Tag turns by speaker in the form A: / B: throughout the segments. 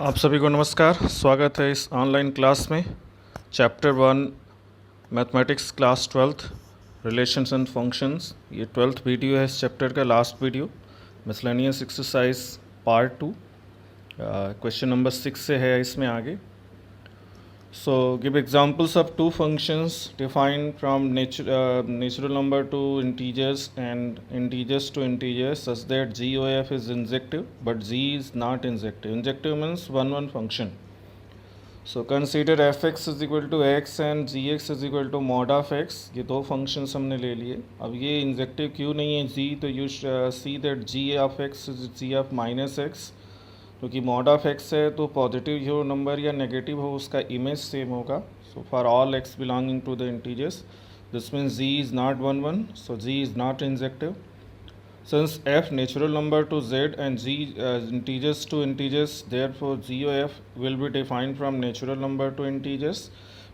A: आप सभी को नमस्कार। स्वागत है इस ऑनलाइन क्लास में। Chapter 1 mathematics class 12th relations and functions. ये 12th वीडियो है इस चैप्टर का, last video. Miscellaneous exercise part 2, question number 6 से है इसमें आगे। So give examples of two functions defined from natural number to integers and integers to integers such that g o f is injective but g is not injective. Injective means one function. So consider fx is equal to x and gx is equal to mod of x. ये दो functions हमने ले लिए। अब ये injective क्यों नहीं है g, तो you see that g of x is g of minus x, क्योंकि मॉड ऑफ एक्स है तो पॉजिटिव हो नंबर या नेगेटिव हो उसका इमेज सेम होगा। So for all X belonging to the integers this means G is not 1 so G is not injective. Since F natural number to Z and G integers to integers, therefore G O F will be defined from natural number to integers.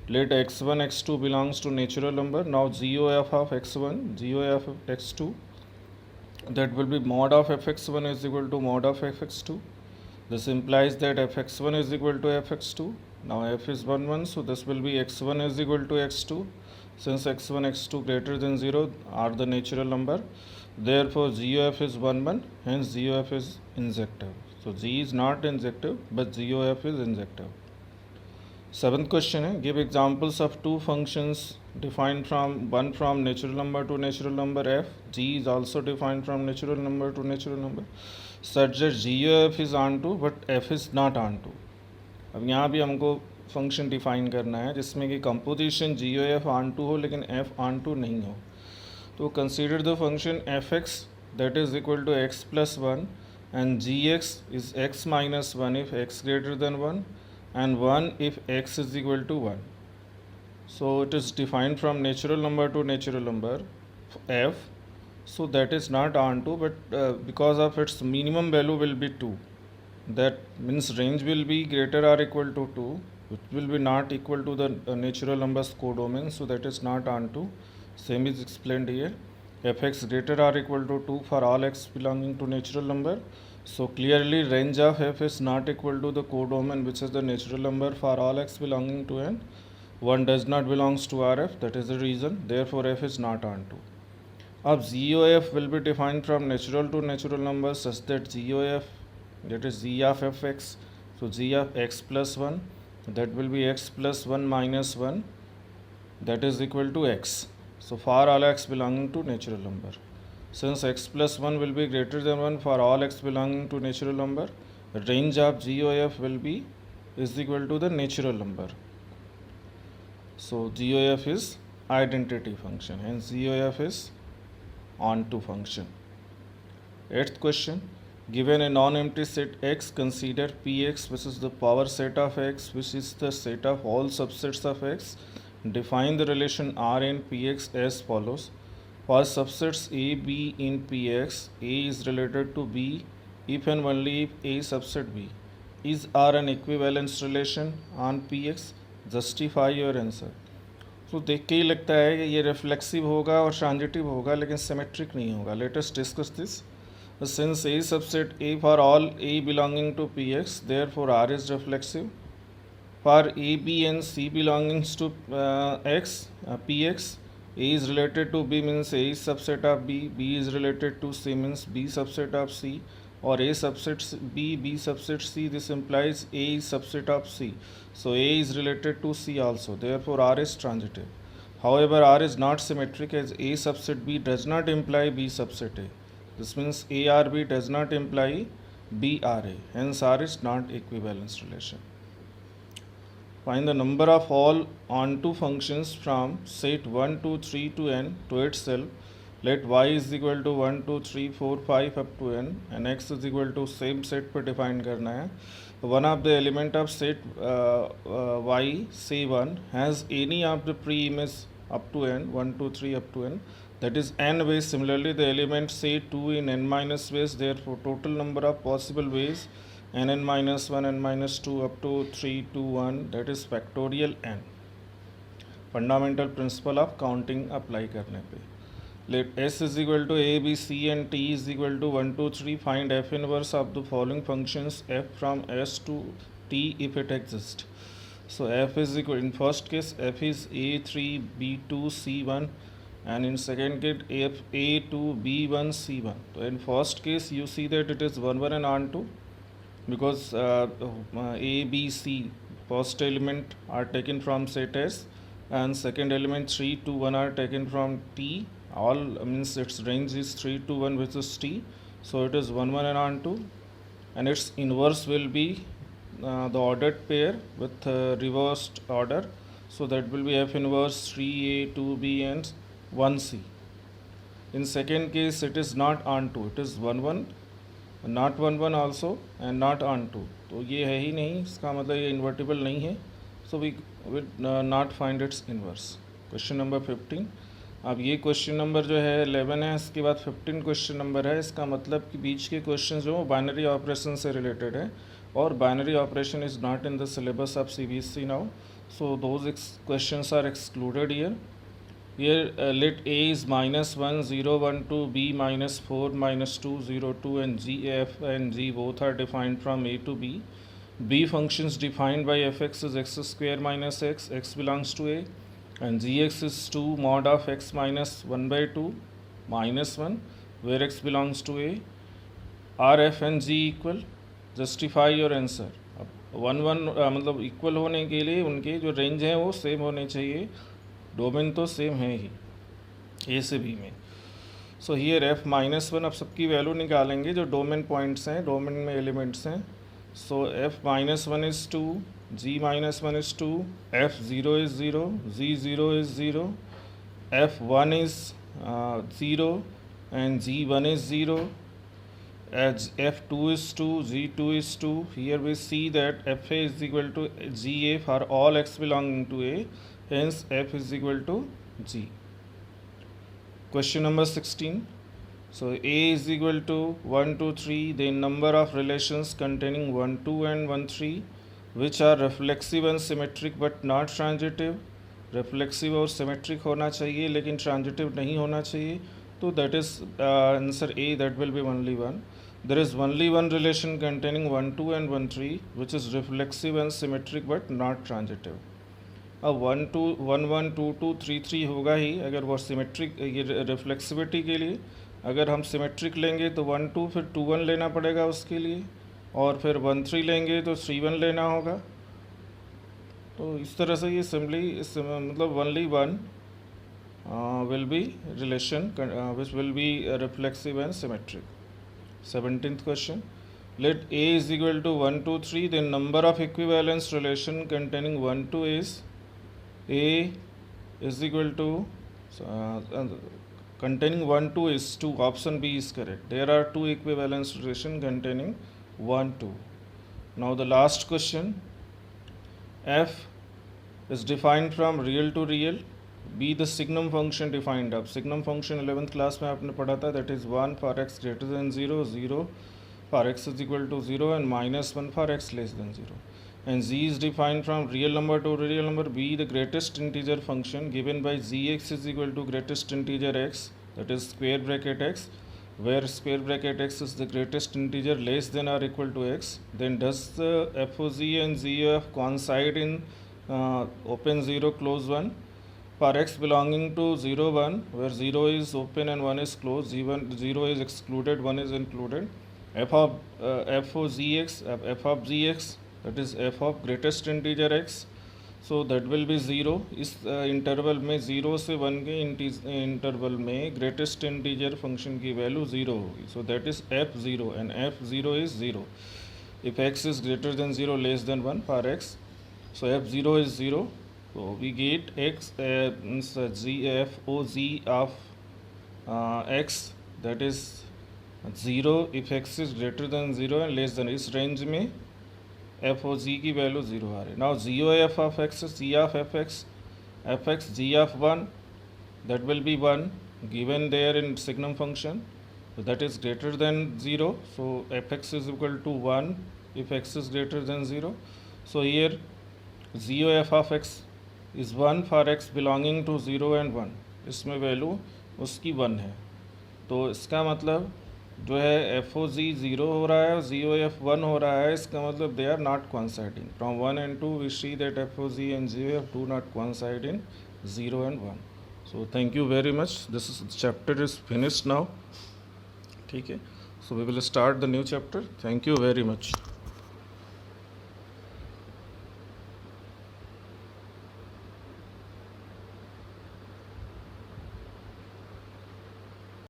A: Let x1 x2 belongs to natural number. Now GOF of x1 GOF of x2, that will be mod of fx1 is equal to mod of fx2. This implies that fx1 is equal to fx2. Now f is 1 so this will be x1 is equal to x2. Since x1 x2 greater than 0 are the natural number, therefore GOF is 1 hence GOF is injective. So G is not injective but GOF is injective. Seventh question है, give examples of two functions defined from natural number to natural number f. G is also defined from natural number to natural number such that GOF is onto but f is not onto. अब यहाँ भी हमको function define करना है जिसमें कि composition GOF onto हो लेकिन f onto नहीं हो। तो consider the function fx that is equal to x plus 1 and gx is x minus 1 if x greater than 1 and 1 if x is equal to 1. So it is defined from natural number to natural number f, so that is not onto but because of its minimum value will be 2, that means range will be greater or equal to 2, which will be not equal to the natural numbers codomain, so that is not onto. Same is explained here. Fx greater or equal to 2 for all x belonging to natural number. So clearly range of f is not equal to the codomain, which is the natural number for all x belonging to n. 1 does not belongs to Rf, that is the reason, therefore f is not onto. अब GOF will be defined from natural to natural number such that GOF, that is g of fx, so g of x plus 1, that will be x plus 1 minus 1, that is equal to x. So for all x belonging to natural number, since x plus 1 will be greater than 1 for all x belonging to natural number, range of GOF will be is equal to the natural number. So GOF is identity function, hence GOF is onto function. Eighth question, given a non-empty set X, consider Px, which is the power set of X, which is the set of all subsets of X. Define the relation R in Px as follows. For subsets A, B in Px, A is related to B if and only if A subset B. Is R an equivalence relation on Px? Justify your answer. तो देख के ही लगता है कि ये reflexive होगा और transitive होगा लेकिन सिमेट्रिक नहीं होगा। Let us discuss this. Since A subset A for all A belonging to Px, therefore R is reflexive. For A, B and C belongings to X, Px, A is related to B means A is subset of B, B is related to C means B subset of C, or A subset B, B subset C, this implies A is subset of C. So A is related to C also, therefore R is transitive. However, R is not symmetric as A subset B does not imply B subset A. This means A R B does not imply B R A, hence R is not equivalence relation. Find the number of all onto functions from set 1, 2, 3 to n to itself. Let y is equal to 1, 2, 3, 4, 5 up to n and x is equal to same set पर define करना है. One of the element of set y, say 1, has any of the pre-image up to n, 1, 2, 3 up to n, that is n ways. Similarly, the element say 2 in n minus ways, therefore total number of possible ways n minus 1, n minus 2 up to 3, 2, 1, that is factorial n. Fundamental principle of counting apply करने पे. let S is equal to A, B, C and T is equal to 1, 2, 3. Find f inverse of the following functions f from S to T if it exists. So f is equal, in first case f is A3, B2, C1, and in second case f A2, B1, C1. So in first case you see that it is 1, 1 and on2, because A, B, C first element are taken from set S, and second element 3, 2, 1 are taken from T. All means its range is 3 to 1, which is T. So it is 1, 1 and on2, and its inverse will be the ordered pair with reversed order. So that will be f inverse 3a, 2b and 1c. In second case it is not on2, it is 1, 1, not 1, 1 also and not on2. तो ये है ही नहीं, इसका मतलब ये invertible नहीं है. So we will not find its inverse. Question number 15. अब ये क्वेश्चन नंबर जो है 11 है, इसके बाद 15 क्वेश्चन नंबर है. इसका मतलब कि बीच के क्वेश्चन जो बाइनरी ऑपरेशन से रिलेटेड है, और binary operation is not in the syllabus of CBSE now. So those questions are excluded here. Here let A is -1, 0, 1, 2, B -4, -2, 0, 2, and G, F and G both are defined from A to B. B functions defined by fx is x square minus x belongs to A, and gx is 2 mod of x minus 1 by 2 minus 1, where x belongs to A. Are F and G equal? Justify your answer. अब 1, 1 मतलब equal होने के लिए उनके जो range हैं वो same होने चाहिए. डोमेन तो सेम है ही ए से बी में. सो हियर एफ -1, अब सबकी वैल्यू निकालेंगे जो डोमेन पॉइंट्स हैं, डोमेन में एलिमेंट्स हैं. So F -1 is 2, G -1 is 2, F 0 is 0, G 0 is 0, F 1 is 0 and G 1 is 0, as f2 is 2, g2 is 2. Here we see that fa is equal to ga for all x belonging to A, hence f is equal to g. Question number 16. So A is equal to 1, 2, 3, then number of relations containing 1, 2 and 1, 3 which are reflexive and symmetric but not transitive. Reflexive और symmetric होना चाहिए लेकिन transitive नहीं होना चाहिए. So that is answer A, that will be only one. There is only one relation containing 1, 2 and 1, 3 which is reflexive and symmetric but not transitive. अब 1, 2, 1, 1, 2, 2, 3, 3 होगा ही अगर वो सिमेट्रिक, ये रिफ्लेक्सिविटी के लिए. अगर हम सिमेट्रिक लेंगे तो 1, 2 फिर 2, 1 लेना पड़ेगा उसके लिए, और फिर 1, 3 लेंगे तो 3, 1 लेना होगा. तो इस तरह से ये सिंपली मतलब only one will be relation which will be reflexive and symmetric. 17th question. Let A is equal to 1, 2, 3, then number of equivalence relation containing 1, 2 is A is equal to containing 1, 2 is 2. Option B is correct. There are two equivalence relation containing 1, 2. Now the last question. F is defined from real to real. B the signum function defined. अब signum function 11th class में आपने पढ़ा था. That is 1 for x greater than 0, 0 for x is equal to 0 and -1 for x less than 0. And z is defined from real number to real number. B the greatest integer function given by gx is equal to greatest integer x, that is square bracket x, where square bracket x is the greatest integer less than or equal to x. Then does the f of z and z of coincide in open 0 close 1? For x belonging to 0, 1, where 0 is open and 1 is closed, 0 is excluded, 1 is included. F of gx, f of gx, that is f of greatest integer x, so that will be 0. इस interval में 0 से 1 के interval में greatest integer function की value 0 होगी. So that is f0 and f0 is 0 if x is greater than 0 less than 1 for x. So f0 is 0. So we get x g f o z of x, that is 0 if x is greater than 0 and less than. इस range में f o z की value 0 आ रही है. Now g o f of x is g of fx g of 1, that will be 1 given there in signum function, so that is greater than 0. So fx is equal to 1 if x is greater than 0. So here g o f of x is 1 for x belonging to 0 and 1. इसमें value उसकी 1 है। तो इसका मतलब जो है F O जी 0 हो रहा है और जी ओ एफ 1 हो रहा है, इसका मतलब they are not coinciding. From 1 and 2 we see that F O G and G O F do not coincide in 0 and 1. So thank you very much. This chapter is finished now. ठीक है, so we will start the new chapter. Thank you very much.